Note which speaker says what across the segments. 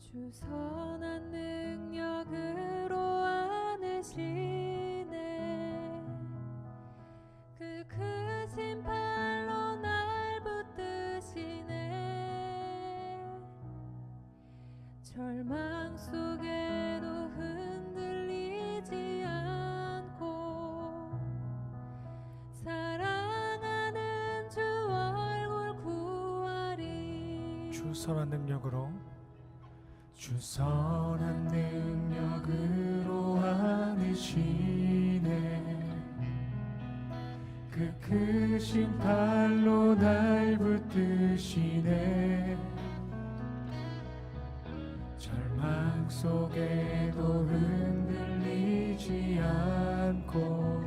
Speaker 1: 주 선한 능력으로 안으시네. 그 크신 팔로 날 붙드시네. 절망 속에도 흔들리지 않고 사랑하는 주 얼굴 구하리.
Speaker 2: 주 선한 능력으로, 주 선한 능력으로 안으시네. 그 크신 팔로 날 붙드시네. 절망 속에도 흔들리지 않고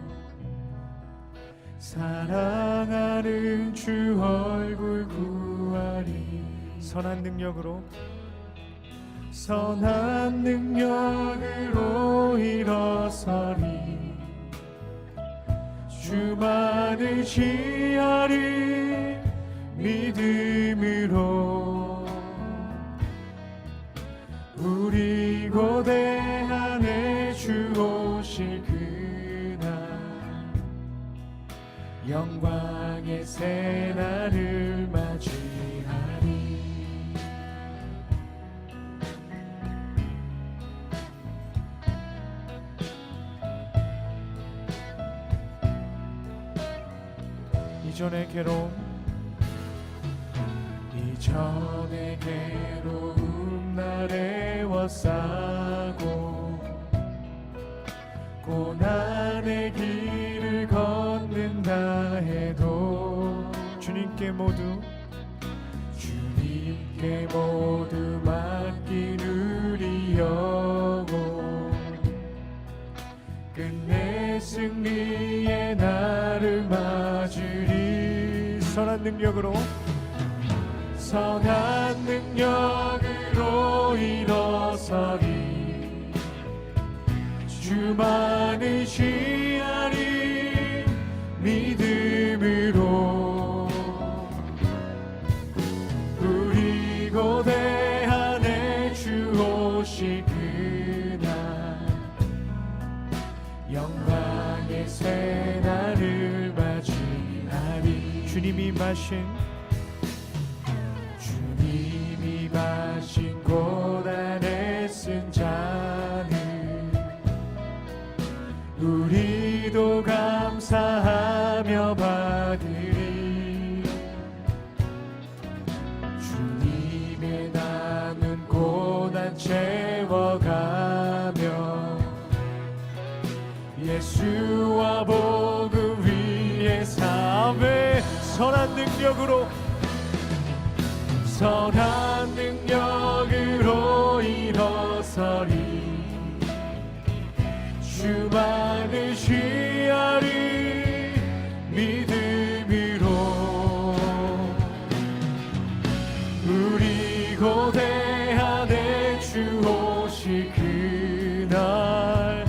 Speaker 2: 사랑하는 주 얼굴 구하리. 선한 능력으로, 선한 능력으로 일어서리. 주만을 지하리. 믿음으로 우리 고대 안에 주 오실 그날, 영광의 새날을 맞이하리. 이전의 괴로움, 이전의 괴로움 날 애워싸고 고난의 길을 걷는다 해도 주님께 모두 맡긴 우리 영혼, 끝내 승리의 날을 맞으리. 선한 능력으로, 선한 능력으로 일어서리. 주만을 지하리. 믿음으로 우리 고대 안에 주 오실 그날, 영광의 새날을 맞이하리. 주님이 마신 고난에 쓴 잔을 우리도 감사하며 받으리. 주님의 남은 고난 채워가며 예수와 복음 위에 삶의 선한 능력으로, 선한 능력으로 일어서리. 주만을 지하리. 믿음으로 우리 고대 안에 주 오실 그날,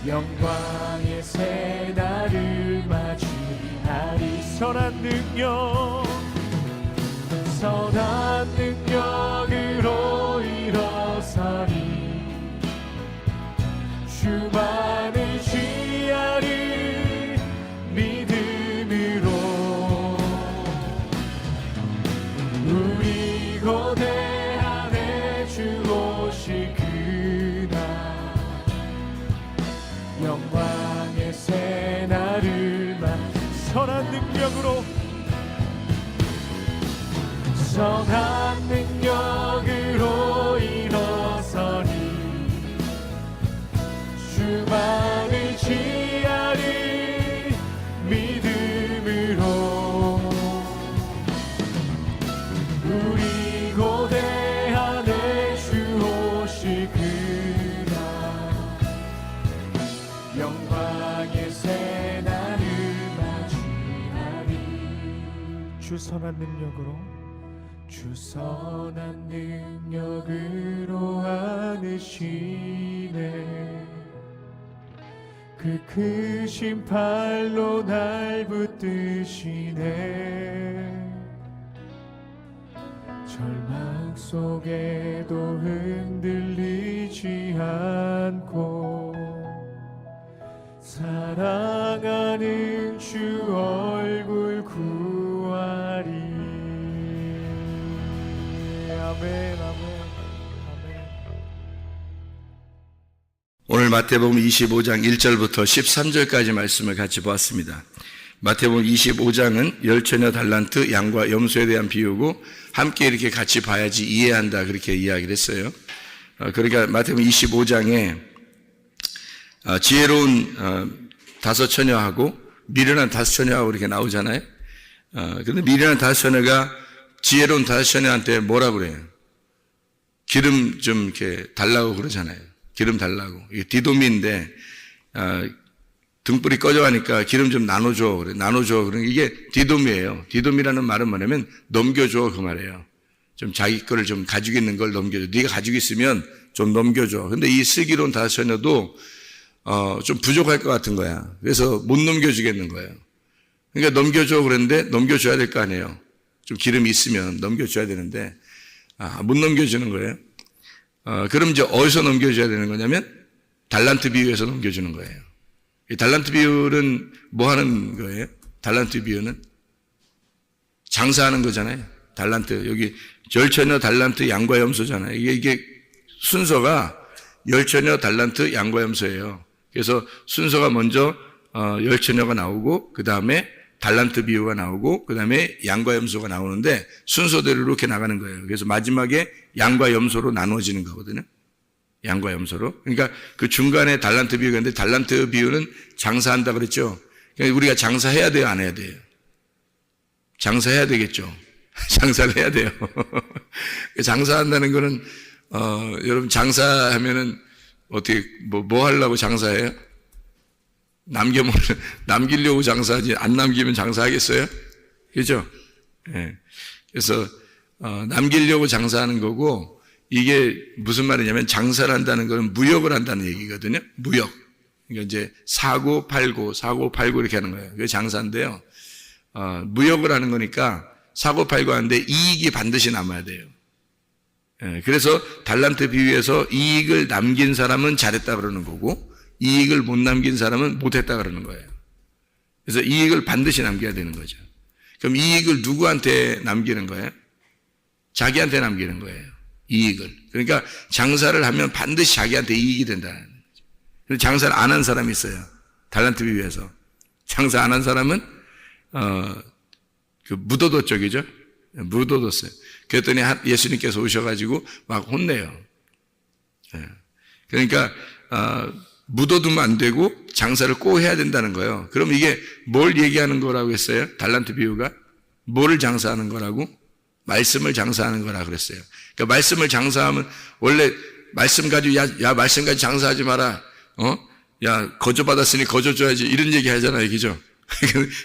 Speaker 2: 영광의 새날을 맞이하리. 선한 능력, 선한 능력으로 일어서리. 주만을 지하리. 믿음으로 우리 고대 안에 주 오실 그날, 영광의 새날을 선한 능력으로, 선한 능력으로 일어서리. 주만을 지하리. 믿음으로 우리 고대 안에 주 오실 그날, 영광의 새날을 맞이하리. 주 선한 능력으로, 주 선한 능력으로 안으시네. 그 크신 팔로 날 붙드시네. 절망 속에도 흔들리지 않고 사랑하는 주 얼굴 구하리. 아멘, 아멘, 아멘.
Speaker 3: 오늘 마태복음 25장 1절부터 13절까지 말씀을 같이 보았습니다. 마태복음 25장은 열처녀 달란트 양과 염소에 대한 비유고 함께 이렇게 같이 봐야지 이해한다 그렇게 이야기를 했어요. 그러니까 마태복음 25장에 지혜로운 다섯 처녀하고 미련한 다섯 처녀하고 이렇게 나오잖아요. 그런데 미련한 다섯 처녀가 지혜로운 다섯 처녀한테 뭐라 그래요? 기름 좀 이렇게 달라고 그러잖아요. 기름 달라고. 이게 디도미인데 등불이 꺼져가니까 기름 좀 나눠줘. 그래. 나눠줘. 그러니까 이게 디돔이에요. 디돔이라는 말은 뭐냐면 넘겨줘 그 말이에요. 좀 자기 거를 좀 가지고 있는 걸 넘겨줘. 네가 가지고 있으면 좀 넘겨줘. 근데 이 슬기로운 다섯 처녀도 좀 부족할 것 같은 거야. 그래서 못 넘겨주겠는 거예요. 그러니까 넘겨줘 그랬는데 넘겨줘야 될 거 아니에요. 좀 기름이 있으면 넘겨줘야 되는데 못 넘겨주는 거예요. 그럼 이제 어디서 넘겨줘야 되는 거냐면 달란트 비유에서 넘겨주는 거예요. 이 달란트 비유는 뭐 하는 거예요? 달란트 비유는 장사하는 거잖아요. 달란트, 여기 열처녀 달란트 양과 염소잖아요. 이게 순서가 열처녀 달란트 양과 염소예요. 그래서 순서가 먼저 열처녀가 나오고 그 다음에 달란트 비유가 나오고 그 다음에 양과 염소가 나오는데 순서대로 이렇게 나가는 거예요. 그래서 마지막에 양과 염소로 나누어지는 거거든요. 양과 염소로. 그러니까 그 중간에 달란트 비유가 있는데 달란트 비유는 장사한다 그랬죠. 그러니까 우리가 장사해야 돼요, 안 해야 돼요? 장사해야 되겠죠. 장사를 해야 돼요. 장사한다는 거는 여러분 장사하면은 어떻게 뭐 하려고 장사해요? 남기려고 장사하지 안 남기면 장사하겠어요? 그죠? 예. 그래서 남기려고 장사하는 거고 이게 무슨 말이냐면 장사를 한다는 것은 무역을 한다는 얘기거든요. 무역. 그러니까 이제 사고 팔고 이렇게 하는 거예요. 그게 장사인데요. 무역을 하는 거니까 사고 팔고 하는데 이익이 반드시 남아야 돼요. 예, 그래서 달란트 비유에서 이익을 남긴 사람은 잘했다 그러는 거고 이익을 못 남긴 사람은 못했다 그러는 거예요. 그래서 이익을 반드시 남겨야 되는 거죠. 그럼 이익을 누구한테 남기는 거예요? 자기한테 남기는 거예요. 이익을. 그러니까 장사를 하면 반드시 자기한테 이익이 된다는 거죠. 장사를 안 한 사람이 있어요. 달란트 비유에서. 장사 안 한 사람은 묻어뒀 쪽이죠. 묻어뒀어요. 그랬더니 예수님께서 오셔가지고 막 혼내요. 그러니까 묻어두면 안 되고 장사를 꼭 해야 된다는 거예요. 그럼 이게 뭘 얘기하는 거라고 했어요? 달란트 비유가? 뭐를 장사하는 거라고? 말씀을 장사하는 거라 그랬어요. 그러니까 말씀을 장사하면 원래 말씀 가지고 야 말씀 가지고 장사하지 마라. 야 거저 받았으니 거저 줘야지 이런 얘기 하잖아요. 그죠?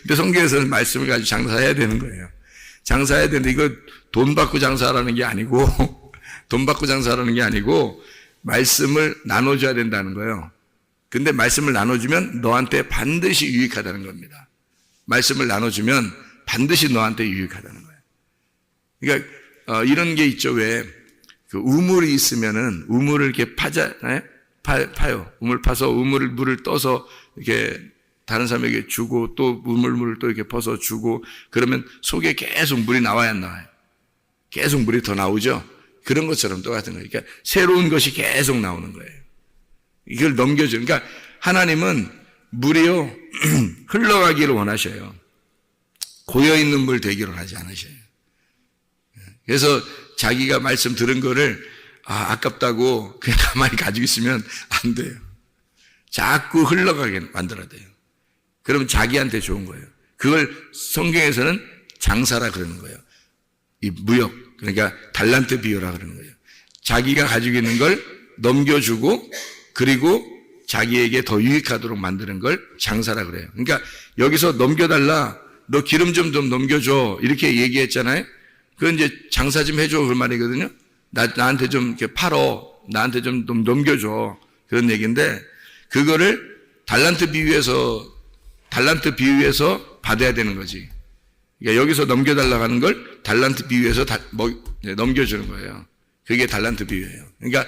Speaker 3: 근데 성경에서는 말씀을 가지고 장사해야 되는 거예요. 장사해야 되는데 이거 돈 받고 장사하라는 게 아니고 돈 받고 장사하라는 게 아니고 말씀을 나눠줘야 된다는 거예요. 근데 말씀을 나눠주면 너한테 반드시 유익하다는 겁니다. 말씀을 나눠주면 반드시 너한테 유익하다는 거예요. 그러니까 이런 게 있죠. 왜 그 우물이 있으면은 우물을 이렇게 파잖아요. 파요. 우물 파서 물을 떠서 이렇게 다른 사람에게 주고 또 우물물을 또 이렇게 퍼서 주고 그러면 속에 계속 물이 나와야 안 나와요. 계속 물이 더 나오죠. 그런 것처럼 똑같은 거예요. 그러니까 새로운 것이 계속 나오는 거예요. 이걸 넘겨줘요. 그러니까 하나님은 물이요 흘러가기를 원하셔요. 고여있는 물 되기를 하지 않으셔요. 그래서 자기가 말씀 들은 거를 아깝다고 그냥 가만히 가지고 있으면 안 돼요. 자꾸 흘러가게 만들어야 돼요. 그러면 자기한테 좋은 거예요. 그걸 성경에서는 장사라 그러는 거예요. 이 무역, 그러니까 달란트 비유라 그러는 거예요. 자기가 가지고 있는 걸 넘겨주고 그리고 자기에게 더 유익하도록 만드는 걸 장사라 그래요. 그러니까 여기서 넘겨달라, 너 기름 좀 넘겨줘 이렇게 얘기했잖아요. 그건 이제 장사 좀 해줘 그 말이거든요. 나한테 좀 이렇게 팔어, 나한테 좀 넘겨줘 그런 얘기인데 그거를 달란트 비유에서 받아야 되는 거지. 그러니까 여기서 넘겨달라고 하는 걸 달란트 비유에서 넘겨주는 거예요. 그게 달란트 비유예요. 그러니까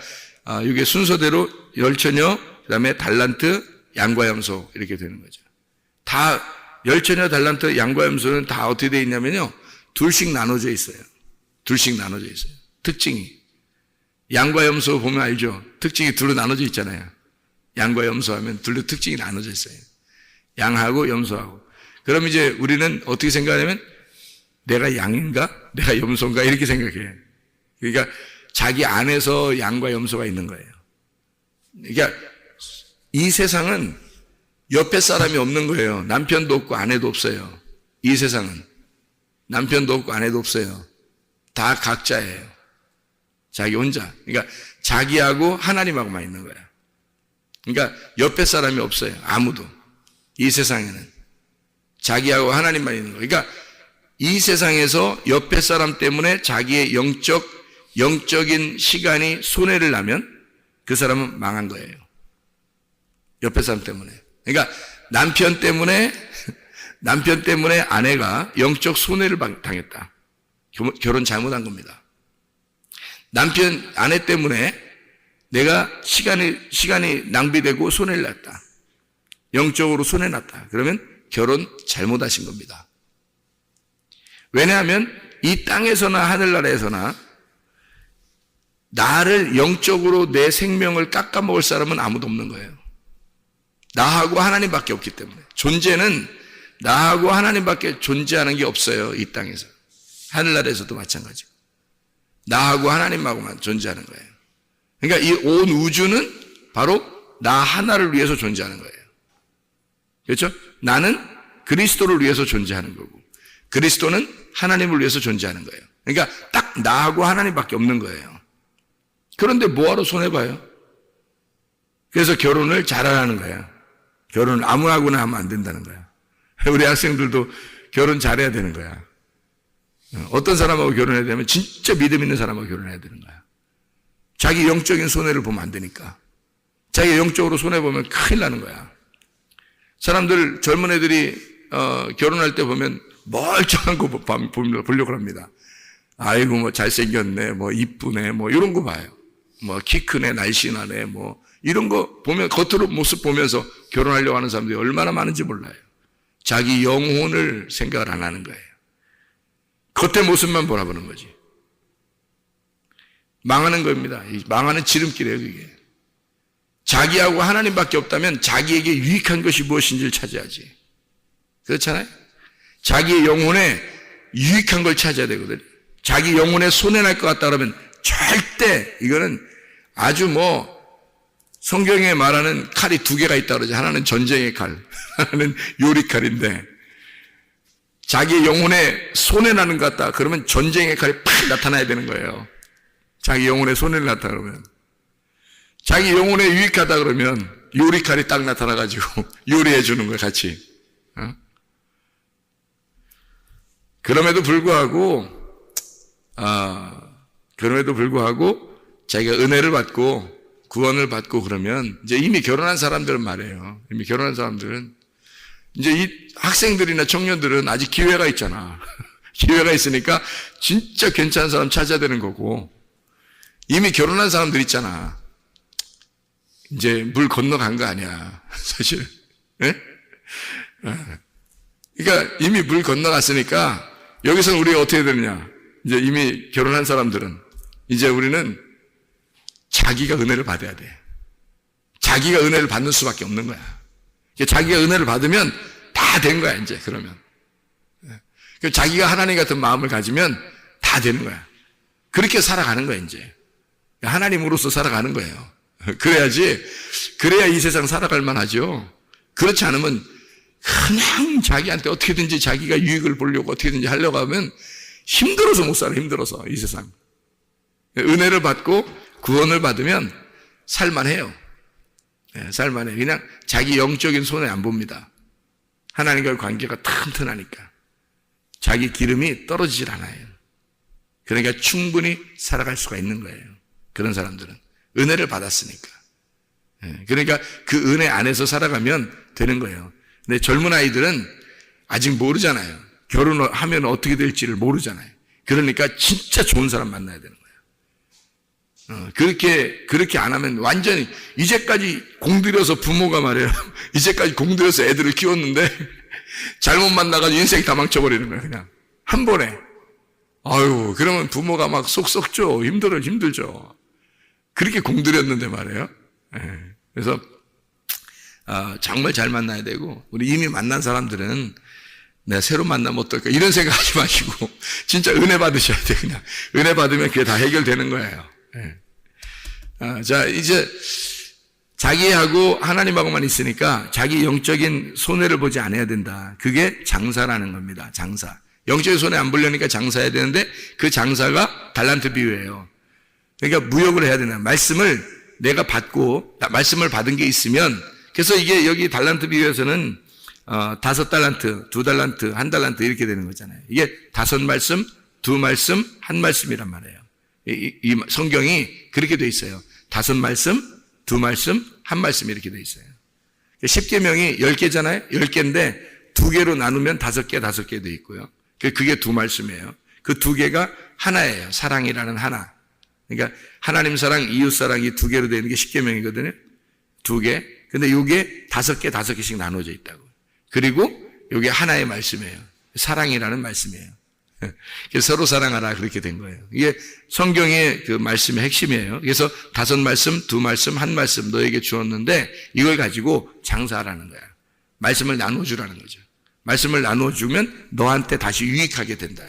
Speaker 3: 이게 순서대로 열처녀, 그다음에 달란트, 양과 염소 이렇게 되는 거죠. 다 열처녀, 달란트, 양과 염소는 다 어떻게 되어 있냐면요, 둘씩 나눠져 있어요. 둘씩 나눠져 있어요. 특징이. 양과 염소 보면 알죠? 특징이 둘로 나눠져 있잖아요. 양과 염소 하면 둘로 특징이 나눠져 있어요. 양하고 염소하고. 그럼 이제 우리는 어떻게 생각하냐면 내가 양인가? 내가 염소인가? 이렇게 생각해요. 그러니까 자기 안에서 양과 염소가 있는 거예요. 그러니까 이 세상은 옆에 사람이 없는 거예요. 남편도 없고 아내도 없어요. 이 세상은 남편도 없고 아내도 없어요. 다 각자예요. 자기 혼자. 그러니까 자기하고 하나님하고만 있는 거야. 그러니까 옆에 사람이 없어요. 아무도. 이 세상에는 자기하고 하나님만 있는 거예요. 그러니까 이 세상에서 옆에 사람 때문에 자기의 영적인 시간이 손해를 나면 그 사람은 망한 거예요. 옆에 사람 때문에. 그러니까 남편 때문에 아내가 영적 손해를 당했다. 결혼 잘못한 겁니다. 아내 때문에 내가 시간이 낭비되고 손해를 났다. 영적으로 손해났다. 그러면 결혼 잘못하신 겁니다. 왜냐하면 이 땅에서나 하늘나라에서나 나를 영적으로 내 생명을 깎아먹을 사람은 아무도 없는 거예요. 나하고 하나님밖에 없기 때문에. 존재는 나하고 하나님밖에 존재하는 게 없어요. 이 땅에서. 하늘나라에서도 마찬가지고. 나하고 하나님하고만 존재하는 거예요. 그러니까 이 온 우주는 바로 나 하나를 위해서 존재하는 거예요. 그렇죠? 나는 그리스도를 위해서 존재하는 거고, 그리스도는 하나님을 위해서 존재하는 거예요. 그러니까 딱 나하고 하나님밖에 없는 거예요. 그런데 뭐하러 손해봐요? 그래서 결혼을 잘하라는 거예요. 결혼을 아무하고나 하면 안 된다는 거야. 우리 학생들도 결혼 잘해야 되는 거야. 어떤 사람하고 결혼해야 되면 진짜 믿음 있는 사람하고 결혼해야 되는 거야. 자기 영적인 손해를 보면 안 되니까. 자기 영적으로 손해보면 큰일 나는 거야. 사람들, 젊은 애들이 결혼할 때 보면 멀쩡한 거 보려고 합니다. 아이고 뭐 잘생겼네, 뭐 이쁘네, 뭐 이런 거 봐요. 뭐 키 크네, 날씬하네, 뭐 이런 거 보면 겉으로 모습 보면서 결혼하려고 하는 사람들이 얼마나 많은지 몰라요. 자기 영혼을 생각을 안 하는 거예요. 겉의 모습만 바라보는 거지. 망하는 겁니다. 망하는 지름길이에요, 그게. 자기하고 하나님밖에 없다면 자기에게 유익한 것이 무엇인지를 찾아야지. 그렇잖아요? 자기의 영혼에 유익한 걸 찾아야 되거든요. 자기 영혼에 손해날 것 같다 그러면 절대, 이거는 아주 성경에 말하는 칼이 두 개가 있다 그러지. 하나는 전쟁의 칼, 하나는 요리칼인데, 자기 영혼에 손해나는 것 같다 그러면 전쟁의 칼이 팍 나타나야 되는 거예요. 자기 영혼에 손해를 났다 그러면. 자기 영혼에 유익하다 그러면 요리칼이 딱 나타나가지고 요리해 주는 거예요, 같이. 그럼에도 불구하고 자기가 은혜를 받고 구원을 받고 그러면 이제 이미 결혼한 사람들은 말이에요. 이미 결혼한 사람들은 이제 이 학생들이나 청년들은 아직 기회가 있잖아. 기회가 있으니까 진짜 괜찮은 사람 찾아야 되는 거고, 이미 결혼한 사람들 있잖아. 이제 물 건너간 거 아니야, 사실. 네? 그러니까 이미 물 건너갔으니까 여기서는 우리가 어떻게 되느냐. 이제 이미 결혼한 사람들은 이제 우리는 자기가 은혜를 받아야 돼. 자기가 은혜를 받는 수밖에 없는 거야. 자기가 은혜를 받으면 다 된 거야, 이제, 그러면. 자기가 하나님 같은 마음을 가지면 다 되는 거야. 그렇게 살아가는 거야, 이제. 하나님으로서 살아가는 거예요. 그래야 이 세상 살아갈 만하죠. 그렇지 않으면 그냥 자기한테 어떻게든지 자기가 유익을 보려고 어떻게든지 하려고 하면 힘들어서 못 살아, 힘들어서, 이 세상. 은혜를 받고 구원을 받으면 살만해요. 살만해. 그냥 자기 영적인 손해 안 봅니다. 하나님과의 관계가 튼튼하니까. 자기 기름이 떨어지질 않아요. 그러니까 충분히 살아갈 수가 있는 거예요. 그런 사람들은. 은혜를 받았으니까. 그러니까 그 은혜 안에서 살아가면 되는 거예요. 근데 젊은 아이들은 아직 모르잖아요. 결혼하면 어떻게 될지를 모르잖아요. 그러니까 진짜 좋은 사람 만나야 되는 거예요. 그렇게 안 하면 완전히, 이제까지 공들여서 부모가 말이에요. 이제까지 공들여서 애들을 키웠는데, 잘못 만나가지고 인생 다 망쳐버리는 거예요, 그냥. 한 번에. 아유, 그러면 부모가 막 속 썩죠. 힘들죠. 그렇게 공들였는데 말이에요. 그래서, 정말 잘 만나야 되고, 우리 이미 만난 사람들은 내가 새로 만나면 어떨까, 이런 생각 하지 마시고, 진짜 은혜 받으셔야 돼요, 그냥. 은혜 받으면 그게 다 해결되는 거예요. 자, 이제, 자기하고 하나님하고만 있으니까 자기 영적인 손해를 보지 않아야 된다. 그게 장사라는 겁니다. 장사. 영적인 손해 안 보려니까 장사해야 되는데 그 장사가 달란트 비유예요. 그러니까 무역을 해야 되나. 말씀을 내가 받고, 말씀을 받은 게 있으면, 그래서 이게 여기 달란트 비유에서는 5달란트, 2달란트, 1달란트 이렇게 되는 거잖아요. 이게 5말씀, 2말씀, 1말씀이란 말이에요. 이 성경이 그렇게 돼 있어요. 5말씀, 2말씀, 1말씀 이렇게 돼 있어요. 10계명이 10개잖아요. 10개인데 2개로 나누면 5개 돼 있고요. 그게 2말씀이에요. 그 2개가 하나예요. 사랑이라는 하나. 그러니까 하나님 사랑, 이웃 사랑이 2개로 되는 게 10계명이거든요. 2개. 근데 이게 5개씩 나눠져 있다고. 그리고 이게 하나의 말씀이에요. 사랑이라는 말씀이에요. 그래서 서로 사랑하라 그렇게 된 거예요. 이게 성경의 그 말씀의 핵심이에요. 그래서 5말씀, 2말씀, 1말씀 너에게 주었는데 이걸 가지고 장사하라는 거야. 말씀을 나눠주라는 거죠. 말씀을 나눠주면 너한테 다시 유익하게 된다.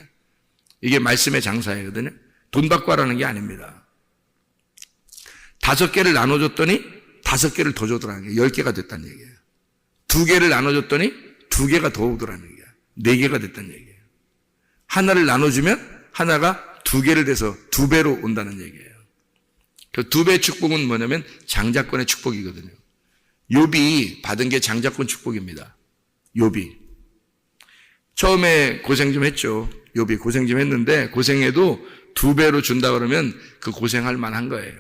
Speaker 3: 이게 말씀의 장사이거든요. 돈 받고 하라는 게 아닙니다. 5개를 나눠줬더니 5개를 더 줬더라는 게 10개가 됐다는 얘기예요. 2개를 나눠줬더니 2개가 더 오더라는 얘기야. 4개가 됐다는 얘기예요. 하나를 나눠주면 하나가 2개를 돼서 2배로 온다는 얘기예요. 그 2배 축복은 뭐냐면 장자권의 축복이거든요. 욥이 받은 게 장자권 축복입니다. 욥이. 처음에 고생 좀 했죠. 욥이 고생 좀 했는데 고생해도 2배로 준다 그러면 그 고생할 만한 거예요.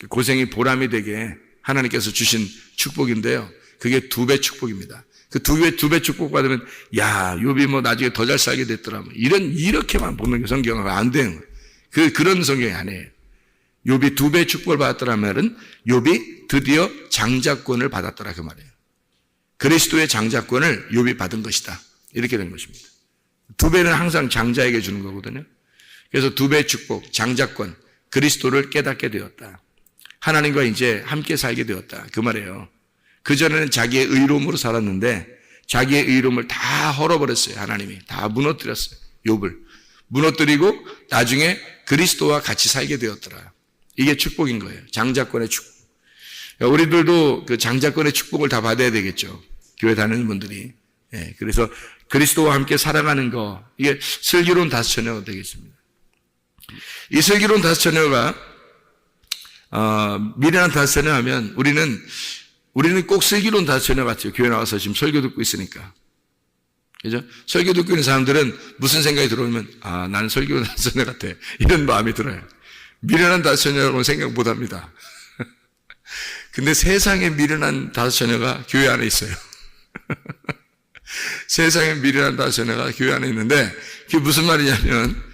Speaker 3: 고생이 보람이 되게 하나님께서 주신 축복인데요. 그게 2배 축복입니다. 그 2배 축복 받으면, 야, 욥이 뭐 나중에 더 잘 살게 됐더라. 이렇게만 보는 게 성경은 안 되는 거예요. 그런 성경이 아니에요. 욥이 2배 축복을 받았더라면은, 욥이 드디어 장자권을 받았더라. 그 말이에요. 그리스도의 장자권을 욥이 받은 것이다. 이렇게 된 것입니다. 2배는 항상 장자에게 주는 거거든요. 그래서 2배 축복, 장자권, 그리스도를 깨닫게 되었다. 하나님과 이제 함께 살게 되었다. 그 말이에요. 그전에는 자기의 의로움으로 살았는데 자기의 의로움을 다 헐어버렸어요. 하나님이 다 무너뜨렸어요. 욥을 무너뜨리고 나중에 그리스도와 같이 살게 되었더라. 이게 축복인 거예요. 장자권의 축복. 우리들도 그 장자권의 축복을 다 받아야 되겠죠. 교회 다니는 분들이. 그래서 그리스도와 함께 살아가는 거, 이게 슬기로운 다스처녀가 되겠습니다. 이 슬기로운 다스처녀가 미련한 다스처녀 하면 우리는 꼭 슬기로운 다스처녀 같아요. 교회 나와서 지금 설교 듣고 있으니까. 그죠? 설교 듣고 있는 사람들은 무슨 생각이 들어오면, 나는 설교로운 다스처녀 같아. 이런 마음이 들어요. 미련한 다스처녀라고는 생각 못 합니다. 근데 세상에 미련한 다스처녀가 교회 안에 있어요. 세상에 미련한 다스처녀가 교회 안에 있는데, 그게 무슨 말이냐면,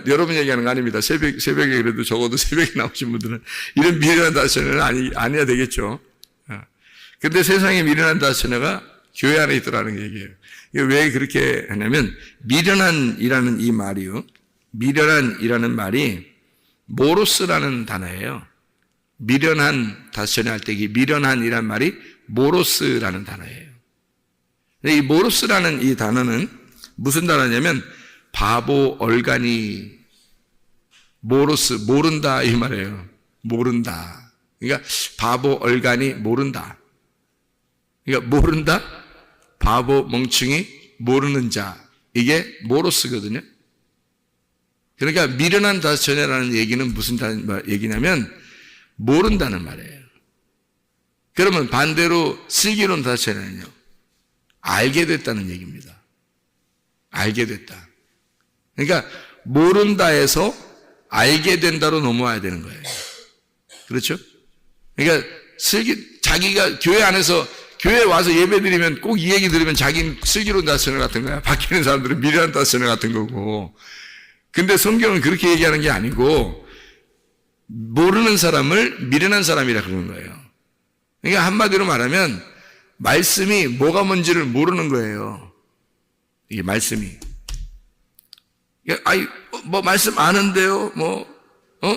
Speaker 3: 여러분 얘기하는 거 아닙니다. 새벽에 그래도 적어도 새벽에 나오신 분들은 이런 미련한 다스처녀는 아니야 되겠죠. 근데 세상에 미련한 다스처녀가 교회 안에 있더라는 얘기예요. 왜 그렇게 하냐면, 미련한이라는 이 말이요. 미련한이라는 말이 모로스라는 단어예요. 미련한 다스처녀 할 때 이 미련한이라는 말이 모로스라는 단어예요. 이 모로스라는 이 단어는 무슨 단어냐면 바보, 얼간이, 모로스, 모른다 이 말이에요. 모른다. 그러니까 바보, 얼간이, 모른다. 그러니까 모른다, 바보, 멍충이, 모르는 자. 이게 모로스거든요. 그러니까 미련한 다스처녀라는 얘기는 무슨 얘기냐면 모른다는 말이에요. 그러면 반대로 슬기로운 다스처녀는요, 알게 됐다는 얘기입니다. 알게 됐다. 그러니까 모른다에서 알게 된다로 넘어와야 되는 거예요. 그렇죠? 그러니까 자기가 교회 안에서 교회 와서 예배 드리면 꼭 이 얘기 들으면 자기는 슬기로운 다스녀 같은 거야. 밖에 있는 사람들은 미련한 다스녀 같은 거고. 근데 성경은 그렇게 얘기하는 게 아니고 모르는 사람을 미련한 사람이라 그러는 거예요. 그러니까 한마디로 말하면 말씀이 뭐가 뭔지를 모르는 거예요. 이게 말씀이. 아이, 뭐 말씀 아는데요.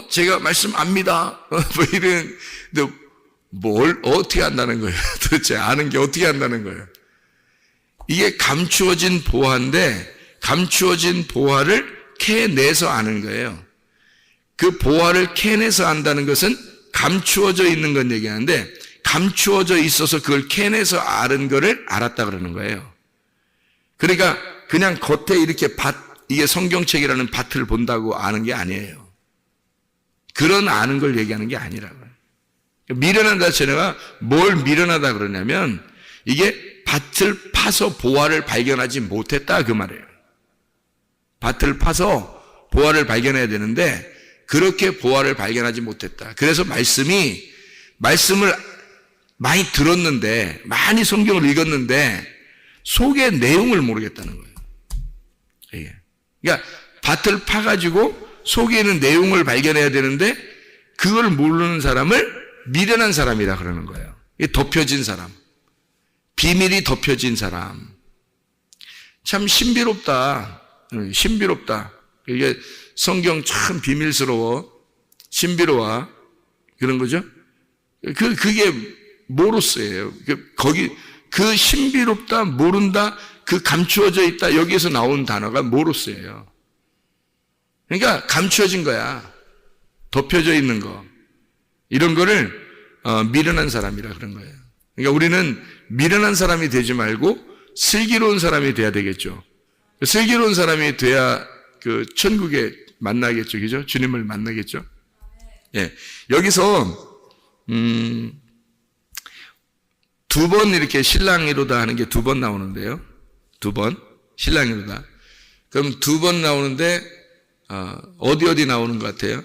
Speaker 3: 제가 말씀 압니다. 뭐 이런, 근데 뭘 어떻게 안다는 거예요? 도대체 아는 게 어떻게 안다는 거예요? 이게 감추어진 보화인데 감추어진 보화를 캐내서 아는 거예요. 그 보화를 캐내서 안다는 것은 감추어져 있는 건 얘기하는데 감추어져 있어서 그걸 캐내서 아는 거를 알았다 그러는 거예요. 그러니까 그냥 겉에 이렇게 이게 성경책이라는 밭을 본다고 아는 게 아니에요. 그런 아는 걸 얘기하는 게 아니라고요. 미련한 자체가 뭘 미련하다 그러냐면 이게 밭을 파서 보화를 발견하지 못했다 그 말이에요. 밭을 파서 보화를 발견해야 되는데 그렇게 보화를 발견하지 못했다. 그래서 말씀을 많이 들었는데 많이 성경을 읽었는데 속의 내용을 모르겠다는 거예요. 이게. 그러니까 밭을 파가지고 속에 있는 내용을 발견해야 되는데 그걸 모르는 사람을 미련한 사람이라 그러는 거예요. 이게 덮여진 사람. 비밀이 덮여진 사람. 참 신비롭다. 신비롭다. 이게 성경 참 비밀스러워. 신비로워. 그런 거죠. 그게 모로스예요. 그 신비롭다, 모른다, 그 감추어져 있다, 여기에서 나온 단어가 모로스예요. 그러니까 감추어진 거야. 덮여져 있는 거. 이런 거를 미련한 사람이라 그런 거예요. 그러니까 우리는 미련한 사람이 되지 말고 슬기로운 사람이 돼야 되겠죠. 슬기로운 사람이 돼야 그 천국에 만나겠죠. 그죠? 주님을 만나겠죠. 예. 여기서 두 번 이렇게 신랑이로다 하는 게 두 번 나오는데요. 두 번 신랑이로다. 그럼 두 번 나오는데 어디 나오는 것 같아요?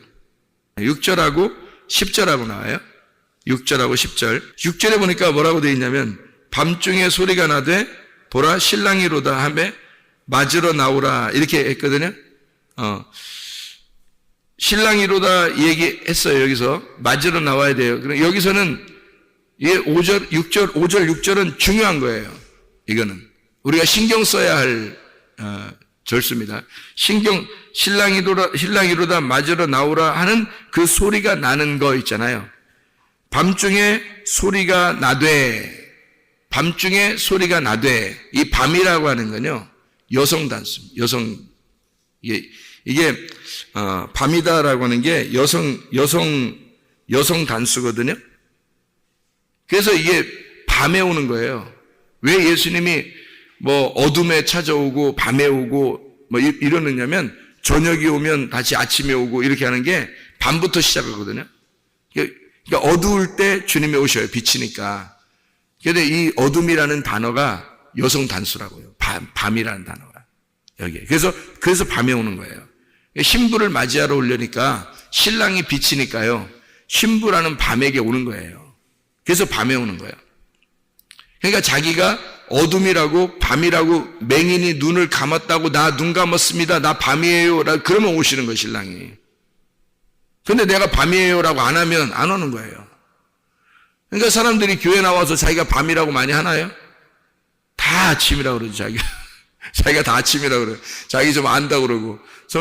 Speaker 3: 6절하고 10절하고 나와요. 6절하고 10절. 6절에 보니까 뭐라고 되어 있냐면 밤중에 소리가 나되 보라 신랑이로다 하매 맞으러 나오라 이렇게 했거든요. 신랑이로다 얘기했어요. 여기서 맞으러 나와야 돼요. 그럼 여기서는 5절, 6절, 5절, 6절은 중요한 거예요. 이거는 우리가 신경 써야 할 절수입니다. 신랑이로다 맞으러 나오라 하는 그 소리가 나는 거 있잖아요. 밤중에 소리가 나되, 밤중에 소리가 나되, 이 밤이라고 하는 건요, 여성 단수, 이게 밤이다라고 하는 게 여성 단수거든요. 그래서 이게 밤에 오는 거예요. 왜 예수님이 뭐 어둠에 찾아오고 밤에 오고 뭐 이러느냐면 저녁이 오면 다시 아침에 오고 이렇게 하는 게 밤부터 시작하거든요. 그러니까 어두울 때 주님이 오셔요. 비치니까. 그런데 이 어둠이라는 단어가 여성 단수라고요. 밤이라는 단어가 여기에. 그래서 밤에 오는 거예요. 신부를 맞이하러 오려니까 신랑이 비치니까요. 신부라는 밤에게 오는 거예요. 그래서 밤에 오는 거예요. 그러니까 자기가 어둠이라고 밤이라고 맹인이 눈을 감았다고 나 눈 감았습니다. 나 밤이에요. 그러면 오시는 거예요, 신랑이. 근데 내가 밤이에요라고 안 하면 안 오는 거예요. 그러니까 사람들이 교회 나와서 자기가 밤이라고 많이 하나요? 다 아침이라고 그러죠, 자기가. 자기가 다 아침이라고 그래요. 자기 좀 안다 그러고.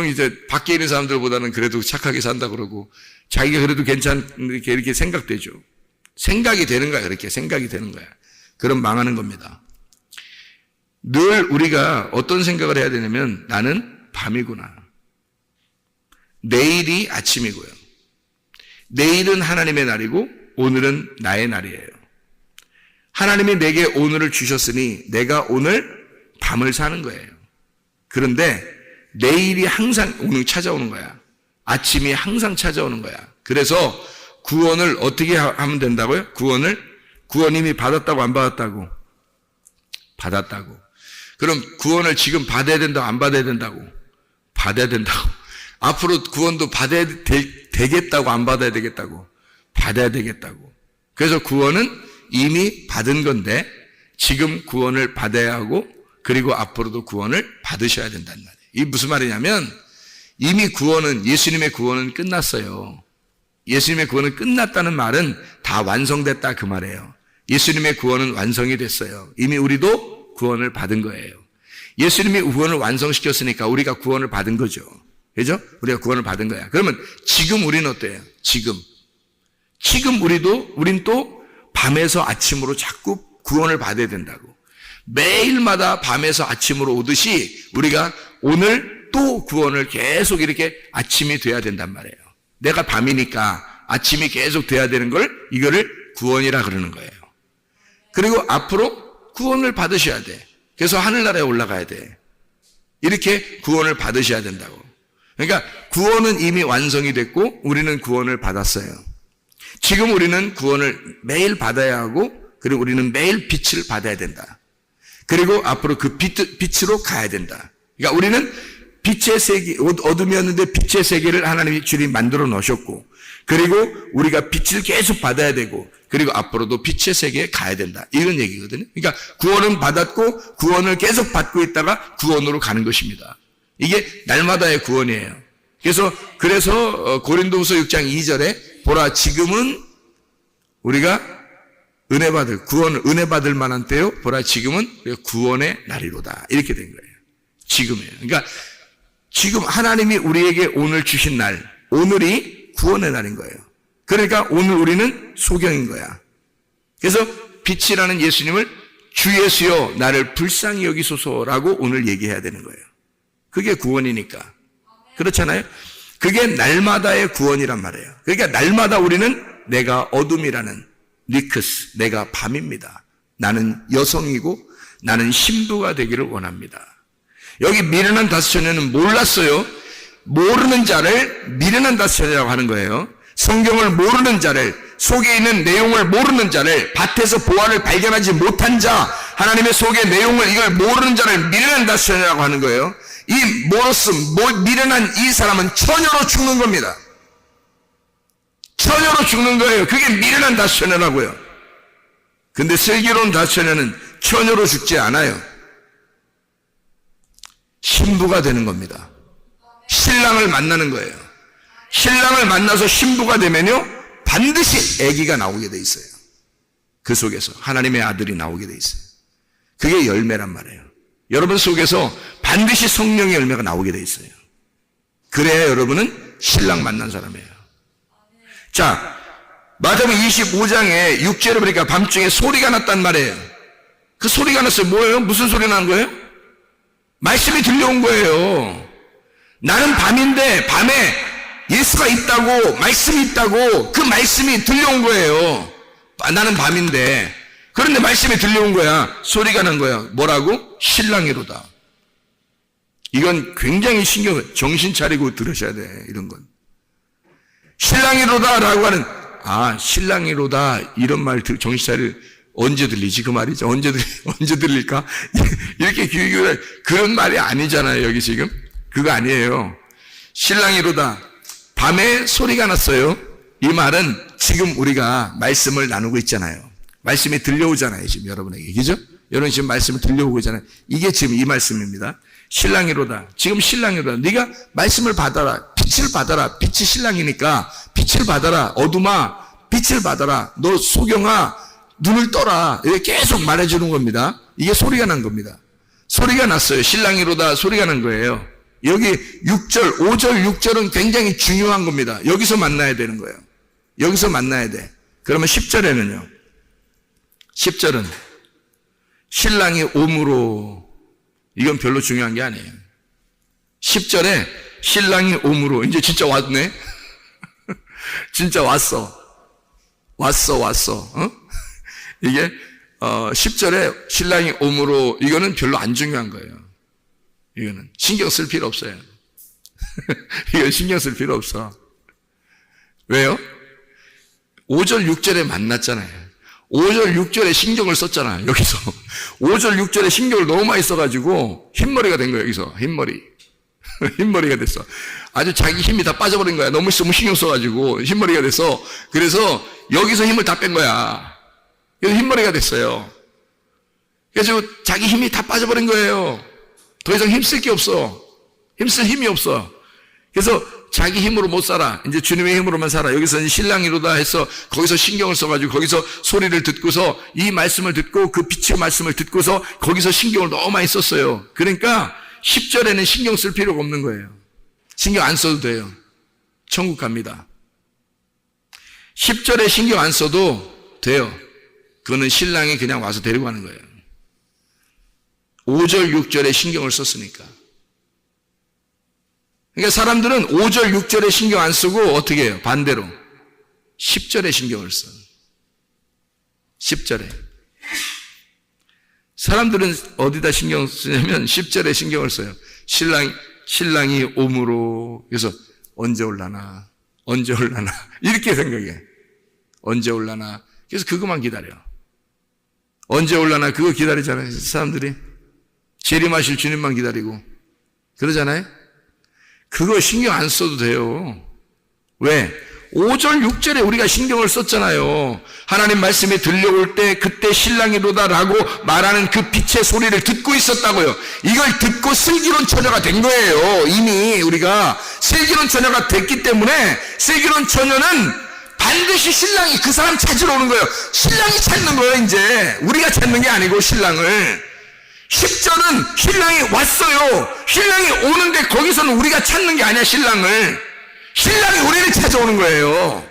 Speaker 3: 이제 밖에 있는 사람들보다는 그래도 착하게 산다 그러고. 자기가 그래도 이렇게 생각되죠. 생각이 되는 거야, 그렇게. 생각이 되는 거야. 그럼 망하는 겁니다. 늘 우리가 어떤 생각을 해야 되냐면 나는 밤이구나. 내일이 아침이고요. 내일은 하나님의 날이고 오늘은 나의 날이에요. 하나님이 내게 오늘을 주셨으니 내가 오늘 밤을 사는 거예요. 그런데 내일이 항상 오늘 찾아오는 거야. 아침이 항상 찾아오는 거야. 그래서 구원을 어떻게 하면 된다고요? 구원 이미 받았다고 안 받았다고? 받았다고. 그럼 구원을 지금 받아야 된다고 안 받아야 된다고? 받아야 된다고. 앞으로 구원도 받아야 되겠다고 안 받아야 되겠다고? 받아야 되겠다고. 그래서 구원은 이미 받은 건데 지금 구원을 받아야 하고 그리고 앞으로도 구원을 받으셔야 된다는 말이에요. 이게 무슨 말이냐면 이미 구원은 예수님의 구원은 끝났어요. 예수님의 구원은 끝났다는 말은 다 완성됐다 그 말이에요. 예수님의 구원은 완성이 됐어요. 이미 우리도 구원을 받은 거예요. 예수님이 구원을 완성시켰으니까 우리가 구원을 받은 거죠. 그죠? 우리가 구원을 받은 거야. 그러면 지금 우리는 어때요? 지금 우린 또 밤에서 아침으로 자꾸 구원을 받아야 된다고. 매일마다 밤에서 아침으로 오듯이 우리가 오늘 또 구원을 계속 이렇게 아침이 돼야 된단 말이에요. 내가 밤이니까 아침이 계속 돼야 되는 걸 이거를 구원이라 그러는 거예요. 그리고 앞으로 구원을 받으셔야 돼. 그래서 하늘나라에 올라가야 돼. 이렇게 구원을 받으셔야 된다고. 그러니까 구원은 이미 완성이 됐고 우리는 구원을 받았어요. 지금 우리는 구원을 매일 받아야 하고 그리고 우리는 매일 빛을 받아야 된다. 그리고 앞으로 그 빛으로 가야 된다. 그러니까 우리는 빛의 세계, 어둠이었는데 빛의 세계를 하나님이 주님 만들어 놓으셨고 그리고 우리가 빛을 계속 받아야 되고 그리고 앞으로도 빛의 세계에 가야 된다. 이런 얘기거든요. 그러니까 구원은 받았고 구원을 계속 받고 있다가 구원으로 가는 것입니다. 이게 날마다의 구원이에요. 그래서 고린도후서 6장 2절에 보라 지금은 우리가 은혜 받을 만한 때요. 보라 지금은 구원의 날이로다. 이렇게 된 거예요. 지금이에요. 그러니까 지금 하나님이 우리에게 오늘 주신 날, 오늘이 구원의 날인 거예요. 그러니까 오늘 우리는 소경인 거야. 그래서 빛이라는 예수님을 주 예수여 나를 불쌍히 여기소서라고 오늘 얘기해야 되는 거예요. 그게 구원이니까. 그렇잖아요? 그게 날마다의 구원이란 말이에요. 그러니까 날마다 우리는 내가 어둠이라는 니크스, 내가 밤입니다. 나는 여성이고 나는 신부가 되기를 원합니다. 여기 미련한 다스처녀는 몰랐어요. 모르는 자를 미련한 다스처녀라고 하는 거예요. 성경을 모르는 자를, 속에 있는 내용을 모르는 자를, 밭에서 보화를 발견하지 못한 자, 하나님의 속의 내용을 이걸 모르는 자를 미련한 다스처녀라고 하는 거예요. 이 미련한 이 사람은 처녀로 죽는 겁니다. 처녀로 죽는 거예요. 그게 미련한 다스처녀라고요. 근데 슬기로운 다스처녀는 처녀로 죽지 않아요. 신부가 되는 겁니다. 신랑을 만나는 거예요. 신랑을 만나서 신부가 되면요 반드시 아기가 나오게 돼 있어요. 그 속에서 하나님의 아들이 나오게 돼 있어요. 그게 열매란 말이에요. 여러분 속에서 반드시 성령의 열매가 나오게 돼 있어요. 그래야 여러분은 신랑 만난 사람이에요. 자, 마태복음 25장에 6절에 보니까 밤중에 소리가 났단 말이에요. 그 소리가 났어요. 뭐예요? 무슨 소리 난 거예요? 말씀이 들려온 거예요. 나는 밤인데 밤에 예수가 있다고, 말씀이 있다고, 그 말씀이 들려온 거예요. 나는 밤인데. 그런데 말씀이 들려온 거야. 소리가 난 거야. 뭐라고? 신랑이로다. 이건 굉장히 정신 차리고 들으셔야 돼. 이런 건. 신랑이로다 라고 하는, 신랑이로다. 이런 말 정신 차릴 언제 들리지? 그 말이죠. 언제 들릴까? 이렇게 그런 말이 아니잖아요. 여기 지금. 그거 아니에요. 신랑이로다. 밤에 소리가 났어요. 이 말은 지금 우리가 말씀을 나누고 있잖아요. 말씀이 들려오잖아요. 지금 여러분에게. 그죠? 여러분 지금 말씀이 들려오고 있잖아요. 이게 지금 이 말씀입니다. 신랑이로다. 지금 신랑이로다. 네가 말씀을 받아라. 빛을 받아라. 빛이 신랑이니까 빛을 받아라. 어둠아, 빛을 받아라. 너 소경아, 눈을 떠라. 이렇게 계속 말해주는 겁니다. 이게 소리가 난 겁니다. 소리가 났어요. 신랑이로다. 소리가 난 거예요. 여기 6절, 5절, 6절은 굉장히 중요한 겁니다. 여기서 만나야 되는 거예요. 여기서 만나야 돼. 그러면 10절에는요. 10절은 신랑이 옴으로, 이건 별로 중요한 게 아니에요. 10절에 신랑이 옴으로, 이제 진짜 왔네. 진짜 왔어. 어? 이게 10절에 신랑이 옴으로, 이거는 별로 안 중요한 거예요. 이거는 신경 쓸 필요 없어요. 이건 신경 쓸 필요 없어. 왜요? 5절, 6절에 만났잖아요. 5절, 6절에 신경을 썼잖아요. 여기서 5절, 6절에 신경을 너무 많이 써가지고 흰머리가 된 거예요. 여기서 흰머리가 됐어. 아주 자기 힘이 다 빠져버린 거야. 너무 신경 써가지고 흰머리가 됐어. 그래서 여기서 힘을 다 뺀 거야. 그래서 흰머리가 됐어요. 그래서 자기 힘이 다 빠져버린 거예요. 더 이상 힘쓸 게 없어. 힘쓸 힘이 없어. 그래서 자기 힘으로 못 살아. 이제 주님의 힘으로만 살아. 여기서 신랑이로다 해서 거기서 신경을 써가지고 거기서 소리를 듣고서 이 말씀을 듣고 그 빛의 말씀을 듣고서 거기서 신경을 너무 많이 썼어요. 그러니까 10절에는 신경 쓸 필요가 없는 거예요. 신경 안 써도 돼요. 천국 갑니다. 10절에 신경 안 써도 돼요. 그거는 신랑이 그냥 와서 데리고 가는 거예요. 5절, 6절에 신경을 썼으니까. 그러니까 사람들은 5절, 6절에 신경 안 쓰고 어떻게 해요? 반대로 10절에 신경을 써. 10절에. 사람들은 어디다 신경 쓰냐면 10절에 신경을 써요. 신랑이 오므로. 그래서 언제 올라나 이렇게 생각해. 언제 올라나. 그래서 그것만 기다려. 언제 올라나 그거 기다리잖아요. 사람들이 재림하실 주님만 기다리고 그러잖아요. 그거 신경 안 써도 돼요. 왜? 5절 6절에 우리가 신경을 썼잖아요. 하나님 말씀이 들려올 때 그때 신랑이로다라고 말하는 그 빛의 소리를 듣고 있었다고요. 이걸 듣고 슬기로운 처녀가 된 거예요. 이미 우리가 슬기로운 처녀가 됐기 때문에 슬기로운 처녀는 반드시 신랑이 그 사람 찾으러 오는 거예요. 신랑이 찾는 거예요. 이제 우리가 찾는 게 아니고 신랑을. 10절은 신랑이 왔어요. 신랑이 오는데 거기서는 우리가 찾는 게 아니야. 신랑을. 신랑이 우리를 찾아오는 거예요.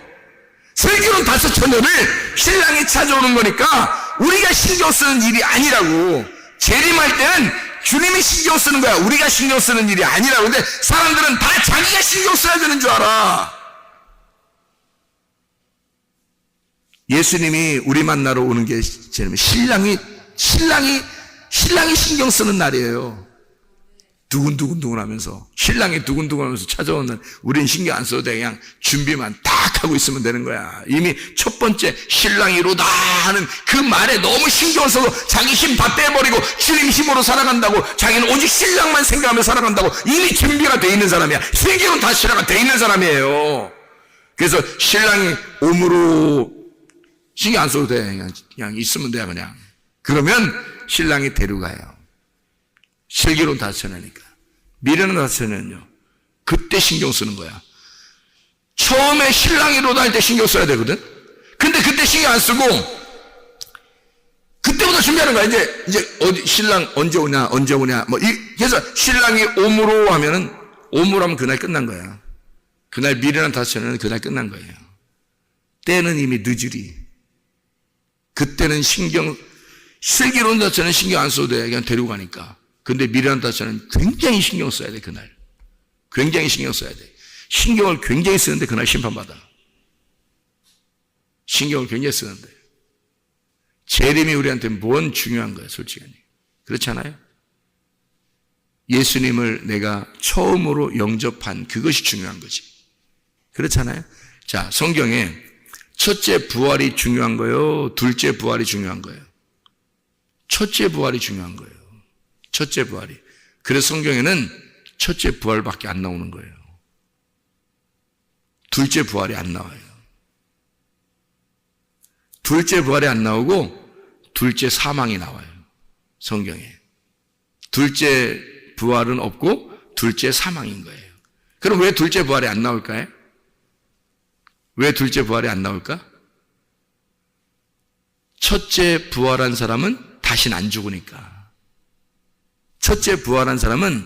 Speaker 3: 슬기로운 다섯 처녀를 신랑이 찾아오는 거니까 우리가 신경 쓰는 일이 아니라고. 재림할 때는 주님이 신경 쓰는 거야. 우리가 신경 쓰는 일이 아니라고. 근데 사람들은 다 자기가 신경 써야 되는 줄 알아. 예수님이 우리 만나러 오는 게 신랑이 신경 쓰는 날이에요. 두근두근 하면서 신랑이 두근두근 하면서 찾아오는 날 우린 신경 안 써도 돼. 그냥 준비만 딱 하고 있으면 되는 거야. 이미 첫 번째 신랑이로다 하는 그 말에 너무 신경을 써서 자기 힘 다 빼버리고 주님 힘으로 살아간다고. 자기는 오직 신랑만 생각하며 살아간다고. 이미 준비가 돼 있는 사람이야. 슬기로운 다 신랑가 돼 있는 사람이에요. 그래서 신랑이 오므로 신경 안 써도 돼. 그냥 있으면 돼. 그냥. 그러면 신랑이 데려가요. 슬기로운 다섯 처녀니까. 미련한 다섯 처녀는요, 그때 신경 쓰는 거야. 처음에 신랑이로다 할 때 신경 써야 되거든. 근데 그때 신경 안 쓰고 그때부터 준비하는 거야. 이제 어디 신랑 언제 오냐 그래서 신랑이 오므로 하면 그날 끝난 거야. 그날 미련한 다섯 처녀는 그날 끝난 거예요. 때는 이미 늦으리. 그때는 슬기로운 다처는 신경 안 써도 돼. 그냥 데리고 가니까. 근데 미련한 다처는 굉장히 신경 써야 돼. 그날 굉장히 신경 써야 돼. 신경을 굉장히 쓰는데 그날 심판받아. 신경을 굉장히 쓰는데. 재림이 우리한테 뭔 중요한 거야. 솔직히. 그렇지 않아요? 예수님을 내가 처음으로 영접한 그것이 중요한 거지. 그렇잖아요? 자, 성경에 첫째 부활이 중요한 거예요? 둘째 부활이 중요한 거예요? 첫째 부활이 중요한 거예요. 첫째 부활이. 그래서 성경에는 첫째 부활밖에 안 나오는 거예요. 둘째 부활이 안 나와요. 둘째 부활이 안 나오고 둘째 사망이 나와요. 성경에. 둘째 부활은 없고 둘째 사망인 거예요. 그럼 왜 둘째 부활이 안 나올까요? 왜 둘째 부활이 안 나올까? 첫째 부활한 사람은 다시는 안 죽으니까. 첫째 부활한 사람은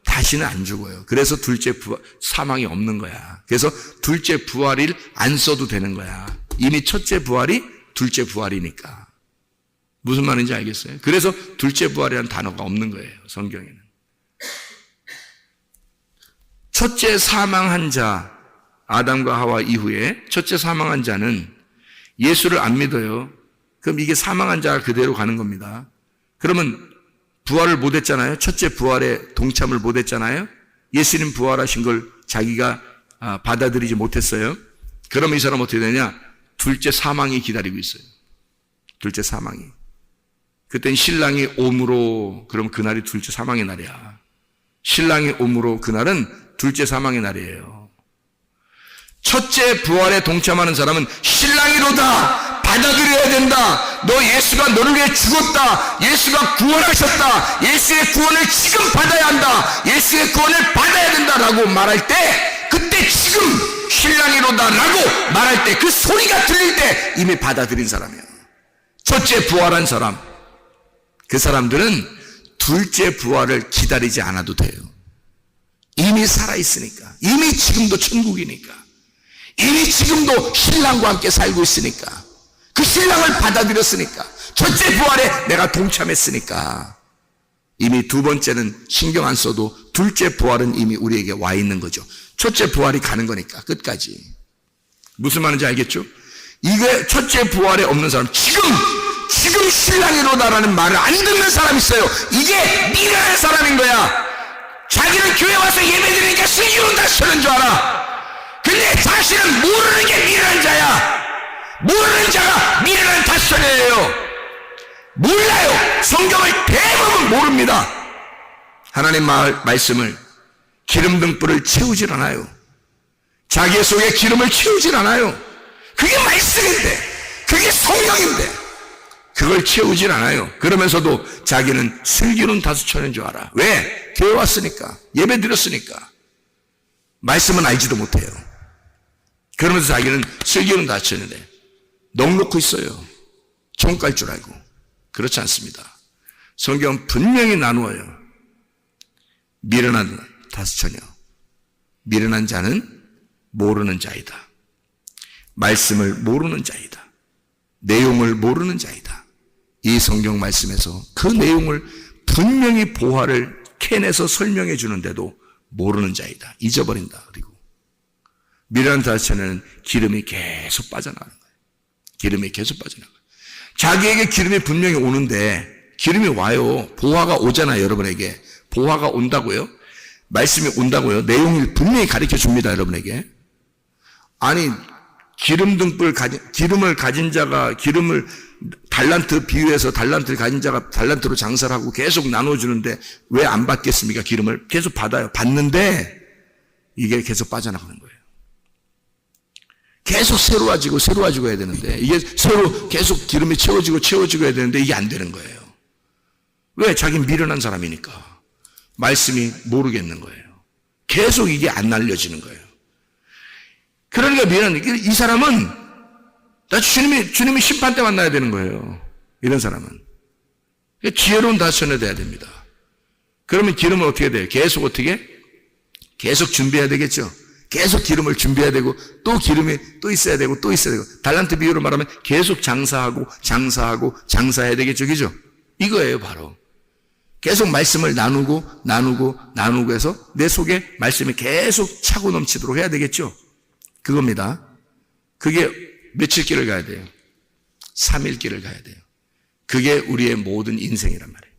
Speaker 3: 다시는 안 죽어요. 그래서 둘째 사망이 없는 거야. 그래서 둘째 부활일 안 써도 되는 거야. 이미 첫째 부활이 둘째 부활이니까. 무슨 말인지 알겠어요? 그래서 둘째 부활이라는 단어가 없는 거예요. 성경에는. 첫째 사망한 자, 아담과 하와 이후에 첫째 사망한 자는 예수를 안 믿어요. 그럼 이게 사망한 자가 그대로 가는 겁니다. 그러면 부활을 못했잖아요. 첫째 부활에 동참을 못했잖아요. 예수님 부활하신 걸 자기가 받아들이지 못했어요. 그러면 이 사람 어떻게 되냐? 둘째 사망이 기다리고 있어요. 둘째 사망이. 그땐 신랑이 오므로, 그럼 그날이 둘째 사망의 날이야. 신랑이 오므로 그날은 둘째 사망의 날이에요. 첫째 부활에 동참하는 사람은 신랑이로다 받아들여야 된다. 너 예수가 너를 위해 죽었다. 예수가 구원하셨다. 예수의 구원을 지금 받아야 한다. 예수의 구원을 받아야 된다라고 말할 때, 그때 지금 신랑이로다라고 말할 때, 그 소리가 들릴 때 이미 받아들인 사람이야. 첫째 부활한 사람, 그 사람들은 둘째 부활을 기다리지 않아도 돼요. 이미 살아있으니까, 이미 지금도 천국이니까, 이미 지금도 신랑과 함께 살고 있으니까, 그 신랑을 받아들였으니까, 첫째 부활에 내가 동참했으니까, 이미 두 번째는 신경 안 써도 둘째 부활은 이미 우리에게 와 있는 거죠. 첫째 부활이 가는 거니까 끝까지. 무슨 말인지 알겠죠? 이게 첫째 부활에 없는 사람, 지금 신랑이로다라는 말을 안 듣는 사람이 있어요. 이게 미련한 사람인 거야. 자기는 교회 와서 예배드리니까 슬기로운 다시 서는 줄 알아. 근데 자신은 모르는 게 미련한 자야. 모르는 자가 미련한 다시처녀예요. 몰라요. 성경을 대부분 모릅니다. 하나님 말씀을 기름 등불을 채우질 않아요. 자기 속에 기름을 채우질 않아요. 그게 말씀인데, 그게 성경인데 그걸 채우질 않아요. 그러면서도 자기는 슬기로운 다수처녀인 줄 알아. 왜? 교회 왔으니까, 예배 드렸으니까. 말씀은 알지도 못해요. 그러면서 자기는 슬기로운 다수처녀인데 넉놓고 있어요. 총 깔 줄 알고. 그렇지 않습니다. 성경은 분명히 나누어요. 미련한 다수처녀, 미련한 자는 모르는 자이다. 말씀을 모르는 자이다. 내용을 모르는 자이다. 이 성경 말씀에서 그 내용을 분명히 보화를 캐내서 설명해 주는데도 모르는 자이다. 잊어버린다. 그리고 미련한 다수처녀는 기름이 계속 빠져나가는 거예요. 기름이 계속 빠져나가요. 자기에게 기름이 분명히 오는데, 기름이 와요. 보화가 오잖아요. 여러분에게 보화가 온다고요. 말씀이 온다고요. 내용을 분명히 가르쳐 줍니다. 여러분에게. 아니, 기름을 가진 자가 기름을 달란트 비유해서 달란트를 가진 자가 달란트로 장사를 하고 계속 나눠주는데 왜 안 받겠습니까? 기름을 계속 받아요. 받는데 이게 계속 빠져나가는 거예요. 계속 새로워지고 해야 되는데, 이게 새로 계속 기름이 채워지고 해야 되는데 이게 안 되는 거예요. 왜? 자기는 미련한 사람이니까. 말씀이 모르겠는 거예요. 계속 이게 안 알려지는 거예요. 그러니까 이 사람은 나 주님이 심판 때 만나야 되는 거예요. 이런 사람은. 지혜로운 다수처녀 돼야 됩니다. 그러면 기름은 어떻게 돼요? 계속 준비해야 되겠죠. 계속 기름을 준비해야 되고, 또 기름이 또 있어야 되고, 또 있어야 되고, 달란트 비유로 말하면 계속 장사해야 되겠죠. 그죠? 이거예요, 바로. 계속 말씀을 나누고 해서 내 속에 말씀이 계속 차고 넘치도록 해야 되겠죠. 그겁니다. 그게 며칠 길을 가야 돼요? 3일 길을 가야 돼요. 그게 우리의 모든 인생이란 말이에요.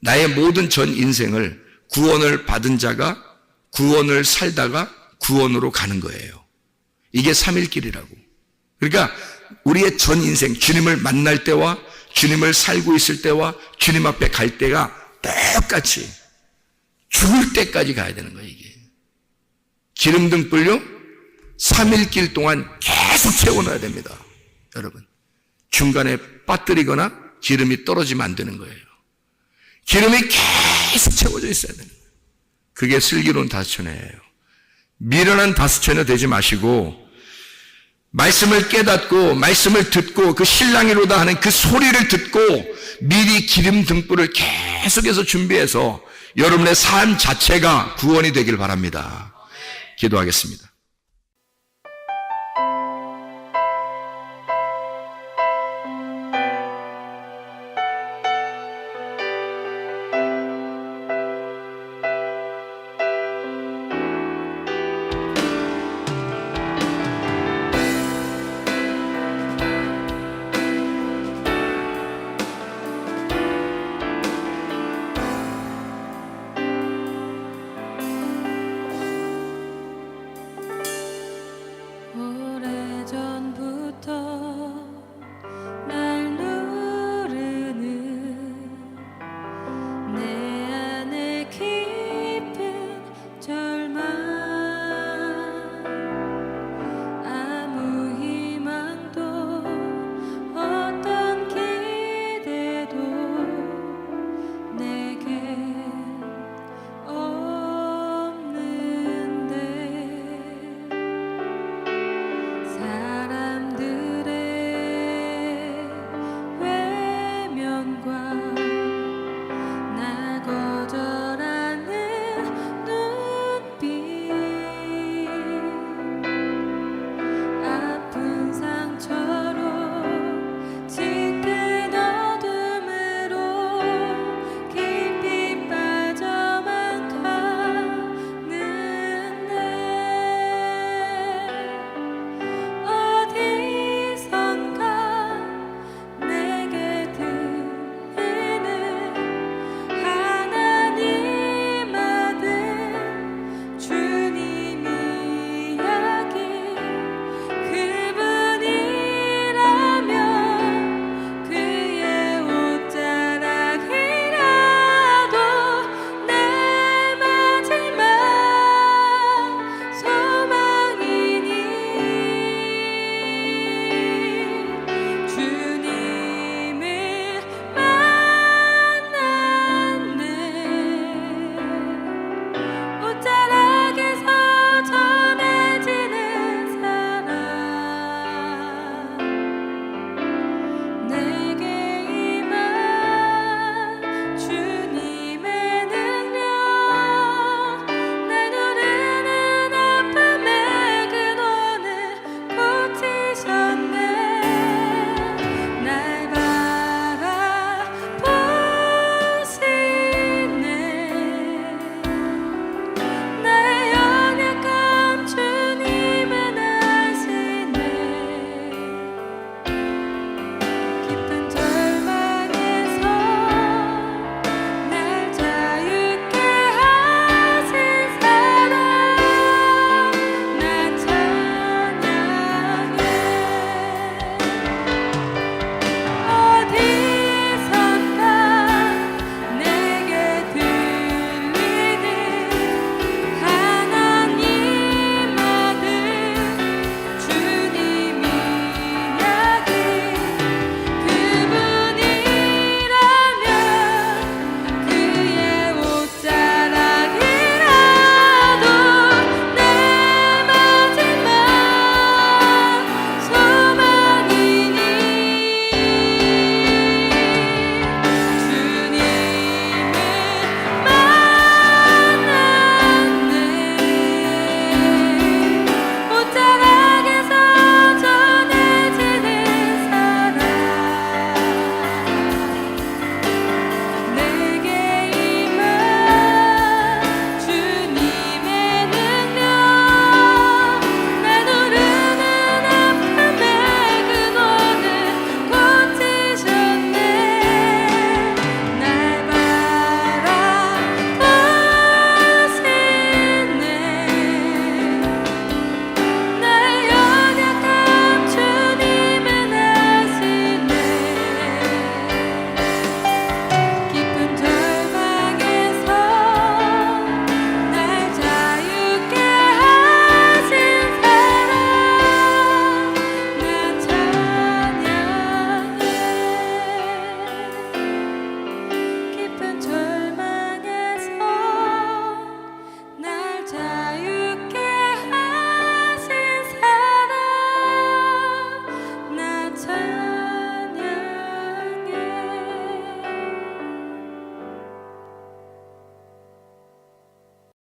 Speaker 3: 나의 모든 전 인생을 구원을 받은 자가 구원을 살다가 구원으로 가는 거예요. 이게 3일 길이라고. 그러니까 우리의 전 인생, 주님을 만날 때와 주님을 살고 있을 때와 주님 앞에 갈 때가 똑같이 죽을 때까지 가야 되는 거예요, 이게. 기름 등불요? 3일 길 동안 계속 채워놔야 됩니다. 여러분. 중간에 빠뜨리거나 기름이 떨어지면 안 되는 거예요. 기름이 계속 채워져 있어야 되는 거예요. 그게 슬기로운 다수처녀예요. 미련한 다수처녀 되지 마시고, 말씀을 깨닫고 말씀을 듣고 그 신랑이로다 하는 그 소리를 듣고 미리 기름 등불을 계속해서 준비해서 여러분의 삶 자체가 구원이 되길 바랍니다. 기도하겠습니다.